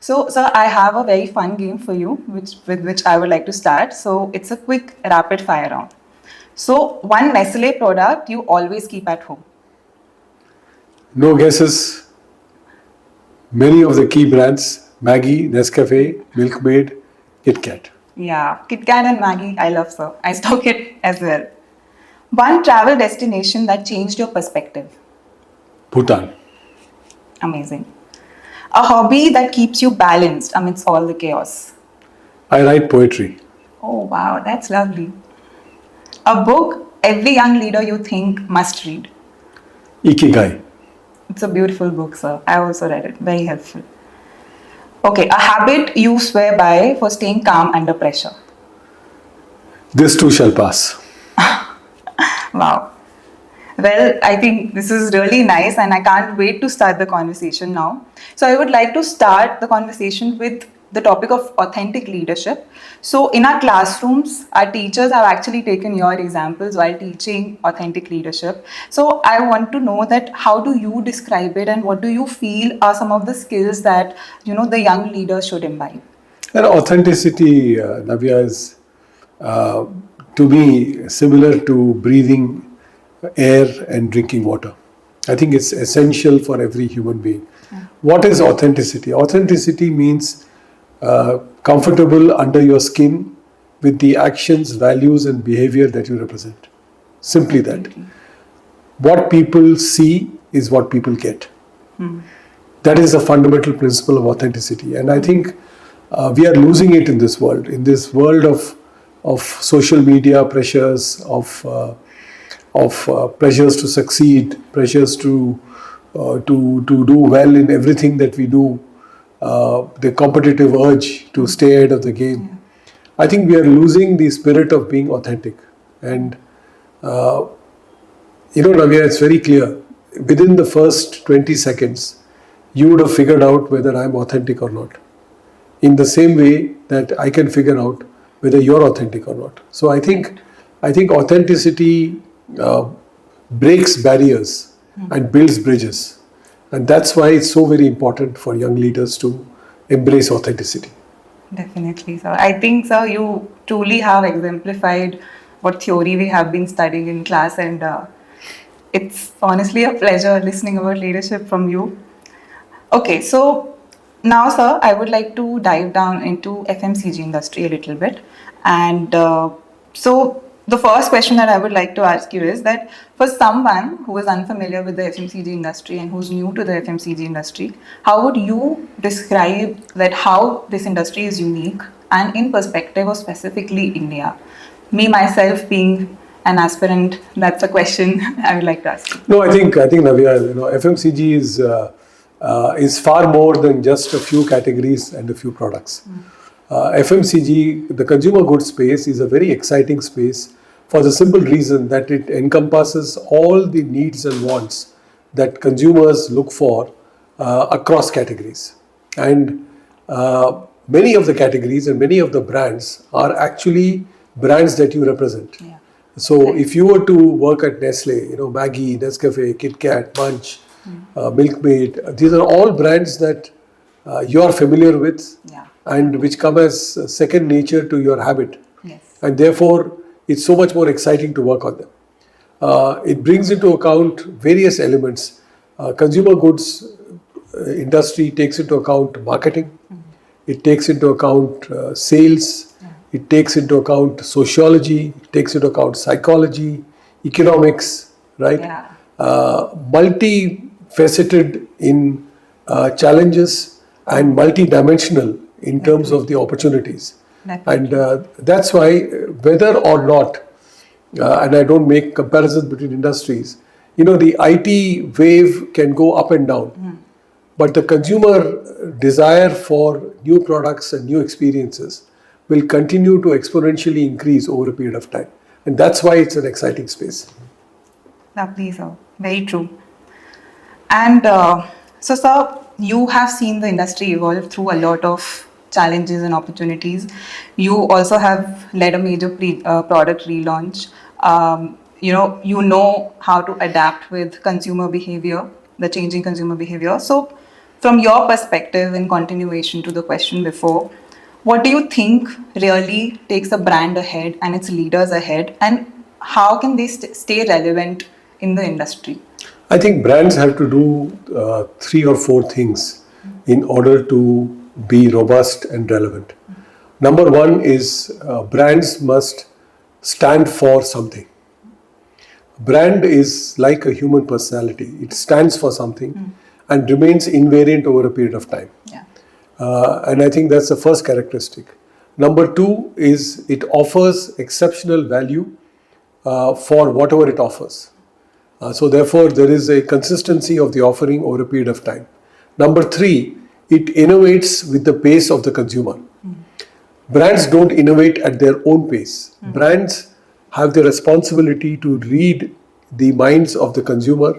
So, sir, I have a very fun game for you, with which I would like to start. So, it's a quick rapid fire round. So, one Nestle product you always keep at home. No guesses. Many of the key brands: Maggi, Nescafe, Milkmaid, Kit Kat. Yeah, Kit Kat and Maggie, I love, sir. I stock it as well. One travel destination that changed your perspective. Bhutan. Amazing. A hobby that keeps you balanced amidst all the chaos. I write poetry. Oh, wow, that's lovely. A book every young leader you think must read. Ikigai. It's a beautiful book, sir. I also read it. Very helpful. Okay, a habit you swear by for staying calm under pressure. This too shall pass. Wow. Well, I think this is really nice and I can't wait to start the conversation now. So, I would like to start the conversation with the topic of authentic leadership. So, in our classrooms, our teachers have actually taken your examples while teaching authentic leadership. So, I want to know that how do you describe it and what do you feel are some of the skills that the young leaders should imbibe? And authenticity, Navya, is to me similar to breathing air and drinking water. I think it's essential for every human being. What is authenticity? Authenticity means comfortable under your skin with the actions, values, and behavior that you represent. Simply that. What people see is what people get. That is the fundamental principle of authenticity. And I think we are losing it in this world of social media pressures, of pressures to succeed, pressures to do well in everything that we do, the competitive urge to stay ahead of the game. I think we are losing the spirit of being authentic. And Navya, it's very clear. Within the first 20 seconds, you would have figured out whether I'm authentic or not. In the same way that I can figure out whether you're authentic or not. So I think authenticity breaks barriers and builds bridges. And that's why it's so very important for young leaders to embrace authenticity. Definitely, sir. I think, sir, you truly have exemplified what theory we have been studying in class, and it's honestly a pleasure listening about leadership from you. Okay, so now, sir, I would like to dive down into FMCG industry a little bit, and so the first question that I would like to ask you is that for someone who is unfamiliar with the FMCG industry and who's new to the FMCG industry, how would you describe that how this industry is unique and in perspective of specifically India? Me myself being an aspirant, that's a question I would like to ask you. No, I think Navya, FMCG is far more than just a few categories and a few products. FMCG, the consumer goods space, is a very exciting space for the simple reason that it encompasses all the needs and wants that consumers look for across categories. And many of the categories and many of the brands are actually brands that you represent. Yeah. So if you were to work at Nestlé, Maggi, Nescafe, Kit Kat, Munch, Milkmaid, these are all brands that you are familiar with, Yeah. and which come as second nature to your habit. Yes. And therefore, it's so much more exciting to work on them. It brings into account various elements. Consumer goods industry takes into account marketing. It takes into account sales. It takes into account sociology. It takes into account psychology, economics, right? Yeah. Multifaceted in challenges and multidimensional in terms of the opportunities. Definitely. And that's why, whether or not, and I don't make comparisons between industries, the IT wave can go up and down. But the consumer desire for new products and new experiences will continue to exponentially increase over a period of time. And that's why it's an exciting space. Lovely, sir. Very true. And so, sir, you have seen the industry evolve through a lot of challenges and opportunities. You also have led a major product relaunch. You know how to adapt with consumer behavior, the changing consumer behavior. So, from your perspective, in continuation to the question before, what do you think really takes a brand ahead and its leaders ahead, and how can they stay relevant in the industry? I think brands have to do three or four things in order to be robust and relevant. Number one is brands must stand for something. Brand is like a human personality. It stands for something and remains invariant over a period of time. Yeah. And I think that's the first characteristic. Number two is it offers exceptional value for whatever it offers. So therefore, there is a consistency of the offering over a period of time. Number three, it innovates with the pace of the consumer. Brands don't innovate at their own pace. Brands have the responsibility to read the minds of the consumer,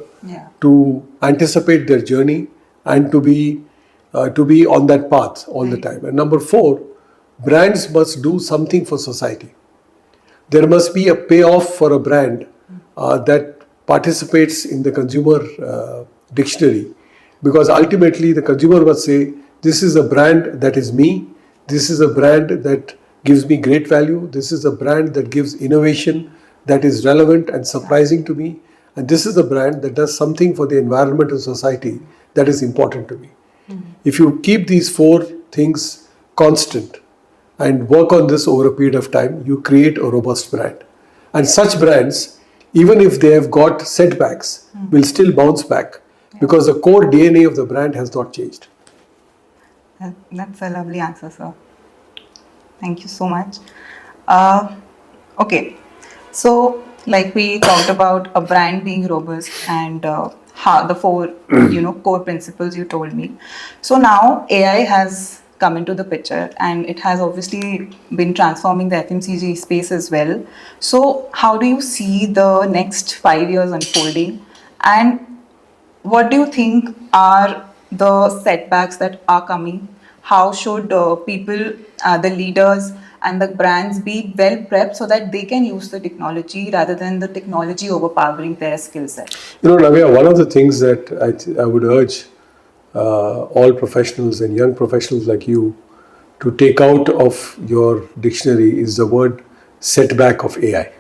to anticipate their journey, and to be on that path all the time. And number four, brands must do something for society. There must be a payoff for a brand that participates in the consumer dictionary, because ultimately the consumer must say, this is a brand that is me, this is a brand that gives me great value, this is a brand that gives innovation that is relevant and surprising to me, and this is a brand that does something for the environment and society that is important to me. If you keep these four things constant and work on this over a period of time, you create a robust brand. And such brands, even if they have got setbacks, will still bounce back because the core DNA of the brand has not changed. That's a lovely answer, sir. Thank you so much. Okay, so like we talked about a brand being robust and how the four core principles you told me. So now AI has come into the picture and it has obviously been transforming the FMCG space as well. So how do you see the next 5 years unfolding, and what do you think are the setbacks that are coming? How should people, the leaders and the brands be well prepped so that they can use the technology rather than the technology overpowering their skill set? Navya, one of the things that I would urge all professionals and young professionals like you to take out of your dictionary is the word setback of AI.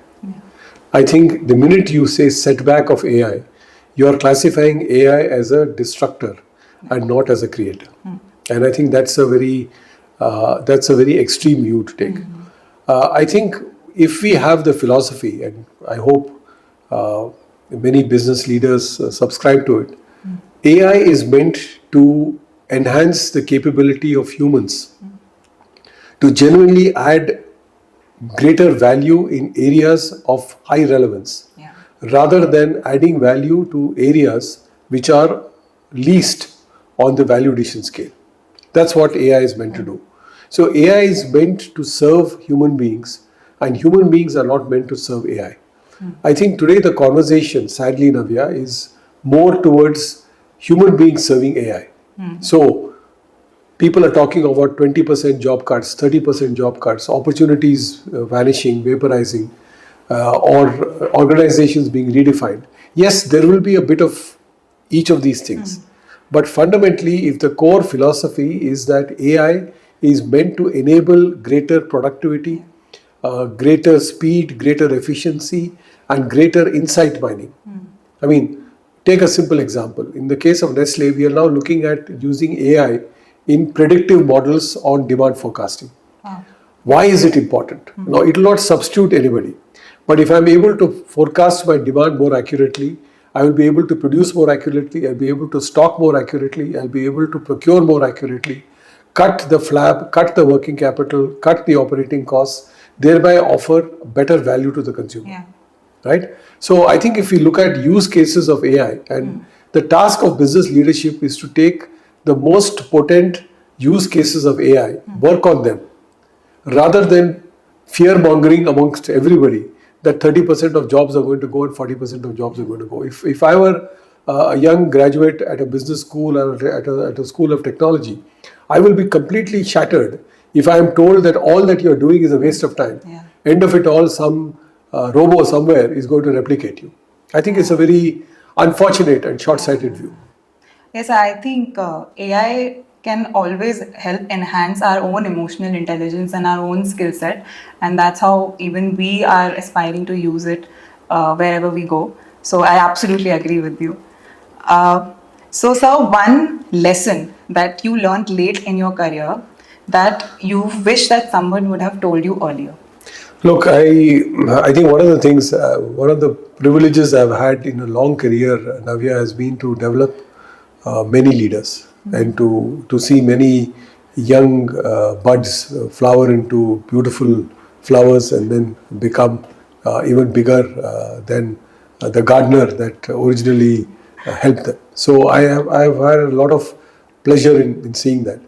I think the minute you say setback of AI, you are classifying AI as a destructor and not as a creator. And I think that's a very extreme view to take. I think if we have the philosophy, and I hope many business leaders subscribe to it, AI is meant to enhance the capability of humans to genuinely add greater value in areas of high relevance, rather than adding value to areas which are least on the value addition scale. That's what AI is meant to do. So AI is meant to serve human beings, and human beings are not meant to serve AI. I think today the conversation, sadly, Navya, is more towards human beings serving AI. So people are talking about 20% job cuts, 30% job cuts, opportunities vanishing, vaporizing, or organizations being redefined. Yes, there will be a bit of each of these things. But fundamentally, if the core philosophy is that AI is meant to enable greater productivity, greater speed, greater efficiency, and greater insight mining. I mean, take a simple example. In the case of Nestlé, we are now looking at using AI in predictive models on demand forecasting. Why is it important? Now, it will not substitute anybody. But if I'm able to forecast my demand more accurately, I will be able to produce more accurately, I'll be able to stock more accurately, I'll be able to procure more accurately, cut the flab, cut the working capital, cut the operating costs, thereby offer better value to the consumer. Right? So I think if we look at use cases of AI, and the task of business leadership is to take the most potent use cases of AI, work on them, rather than fear-mongering amongst everybody that 30% of jobs are going to go and 40% of jobs are going to go. If I were a young graduate at a business school or at a school of technology, I will be completely shattered if I am told that all that you are doing is a waste of time. End of it all, some robo somewhere is going to replicate you. I think it's a very unfortunate and short-sighted view. Yes, I think AI can always help enhance our own emotional intelligence and our own skill set, and that's how even we are aspiring to use it wherever we go. So I absolutely agree with you. So, sir, one lesson that you learned late in your career that you wish that someone would have told you earlier. Look, I think one of the things, one of the privileges I've had in a long career, Navya, has been to develop many leaders and to see many young buds flower into beautiful flowers and then become even bigger than the gardener that originally helped them. So I have had a lot of pleasure in seeing that.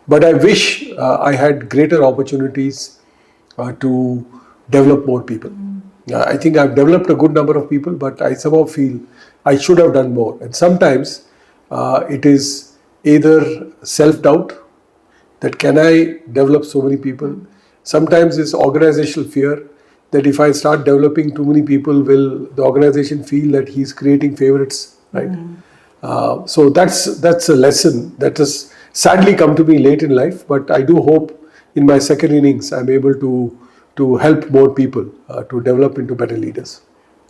But I wish I had greater opportunities to develop more people. I think I've developed a good number of people, but I somehow feel I should have done more. And sometimes it is either self doubt that can I develop so many people. Sometimes it's organizational fear that if I start developing too many people, will the organization feel that he's creating favorites, right? So that's a lesson that has sadly come to me late in life. But I do hope in my second innings I'm able to help more people to develop into better leaders.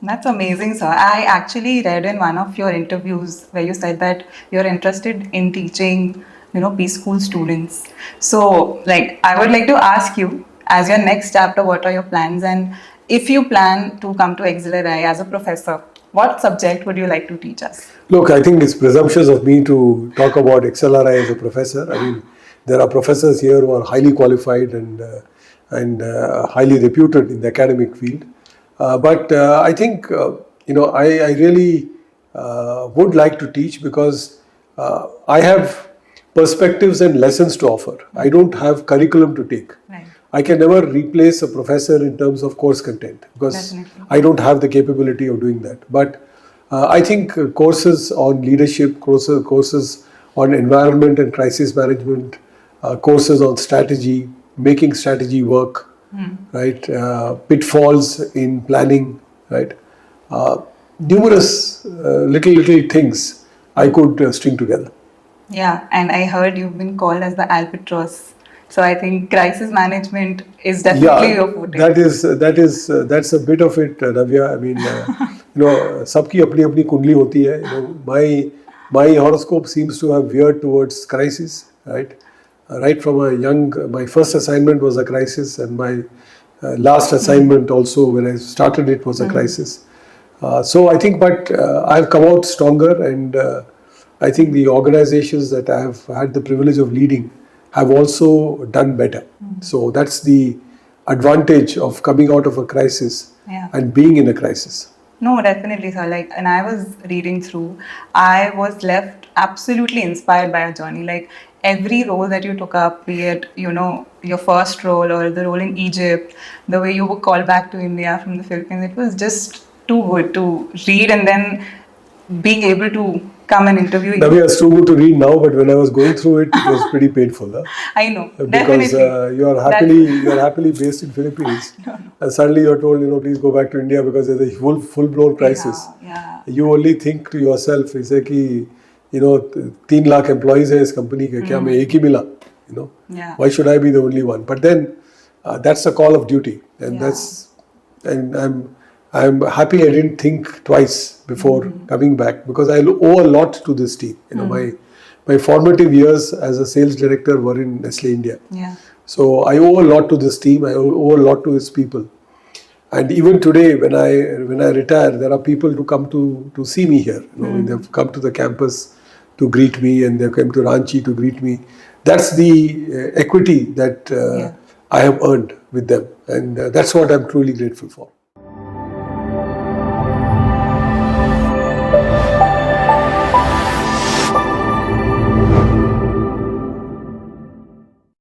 That's amazing, sir. I actually read in one of your interviews where you said that you're interested in teaching, preschool students. So, like, I would like to ask you, as your next chapter, what are your plans? And if you plan to come to XLRI as a professor, what subject would you like to teach us? Look, I think it's presumptuous of me to talk about XLRI as a professor. I mean, there are professors here who are highly qualified and highly reputed in the academic field. But I think I really would like to teach because I have perspectives and lessons to offer. I don't have curriculum to take. Right. I can never replace a professor in terms of course content because Definitely. I don't have the capability of doing that. But I think courses on leadership, courses on environment and crisis management, courses on strategy, making strategy work, right? Pitfalls in planning, right? Numerous little things I could string together. Yeah, and I heard you've been called as the albatross. So I think crisis management is definitely Yeah, your forte. that's a bit of it, Navya. I mean, सबकी अपनी अपनी कुंडली होती है. My horoscope seems to have veered towards crisis, right? Right from a young, my first assignment was a crisis, and my last assignment also, when I started it, was a crisis. So I think, but I've come out stronger, and I think the organizations that I have had the privilege of leading have also done better. So that's the advantage of coming out of a crisis Yeah. and being in a crisis. No, definitely, sir. Like, and I was reading through, I was left absolutely inspired by your journey. Like, every role that you took up, be it, your first role or the role in Egypt, the way you were called back to India from the Philippines, it was just too good to read and then being able to come and interview you. Navya, it's too good to read now, but when I was going through it, it was pretty painful. Huh? I know, Because definitely. you are happily based in Philippines, and suddenly you're told, please go back to India because there's a full-blown crisis. Yeah. You only think to yourself, जैसे कि 3 lakh employees हैं इस company के, क्या मैं एक ही मिला? Yeah. Why should I be the only one? But then that's a call of duty, and I'm happy I didn't think twice before coming back because I owe a lot to this team. My formative years as a sales director were in Nestlé India. Yeah. So I owe a lot to this team. I owe a lot to its people. And even today, when I retire, there are people who come to see me here. They've come to the campus to greet me, and they've come to Ranchi to greet me. That's the equity that I have earned with them, and that's what I'm truly grateful for.